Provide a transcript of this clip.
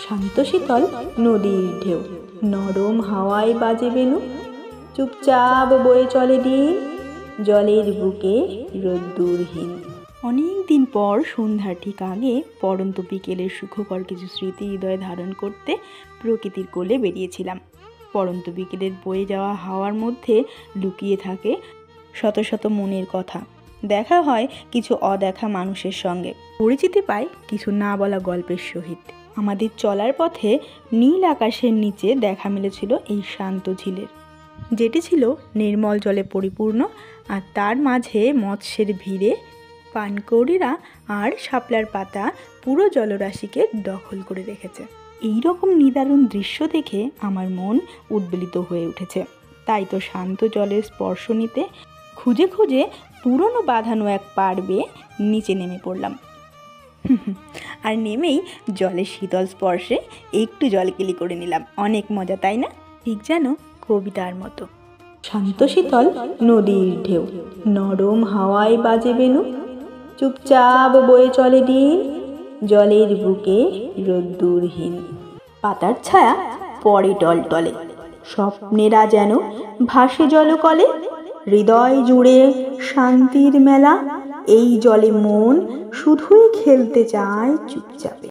শান্ত শীতল নদীর ঢেউ, নরম হাওয়ায় বাজে বেনু, চুপচাপ বয়ে চলে দিন, জলের বুকে রোদ্দুরহীন। অনেক দিন পর সন্ধ্যার ঠিক আগে পড়ন্ত বিকেলের সুখকর কিছু স্মৃতি হৃদয়ে ধারণ করতে প্রকৃতির কোলে বেরিয়েছিলাম। পড়ন্ত বিকেলের বয়ে যাওয়া হাওয়ার মধ্যে লুকিয়ে থাকে শত শত মনের কথা। দেখা হয় কিছু অদেখা মানুষের সঙ্গে, পরিচিতি পায় কিছু না বলা গল্পের সহিত। আমাদের চলার পথে নীল আকাশের নিচে দেখা মিলেছিল এই শান্ত ঝিলের, যেটি ছিল নির্মল জলে পরিপূর্ণ, আর তার মাঝে মৎস্যের ভিড়ে পানকৌড়িরা আর শাপলার পাতা পুরো জলরাশিকে দখল করে রেখেছে। এই রকম নিদারুণ দৃশ্য দেখে আমার মন উদ্বেলিত হয়ে উঠেছে। তাই তো শান্ত জলের স্পর্শ নিতে খুঁজে খুঁজে পুরনো বাঁধানো এক পাড় বেয়ে নিচে নেমে পড়লাম। আর নেমেই জলের শীতল স্পর্শে একটু জলকেলি করে নিলাম। অনেক মজা, তাই না? ঠিক যেন কবিতার মতো। শান্ত শীতল নদীর ঢেউ, নরম হাওয়ায় বাজে বেনু, চুপচাপ বয়ে চলে দিন, জলের বুকে রোদ্দুরহীন। পাতার ছায়া পড়ে টলটলে, স্বপ্নেরা যেন ভাসে জলকলে, হৃদয় জুড়ে শান্তির মেলা। এই জলে মন শুধুই খেলতে চায় চুপচাপে।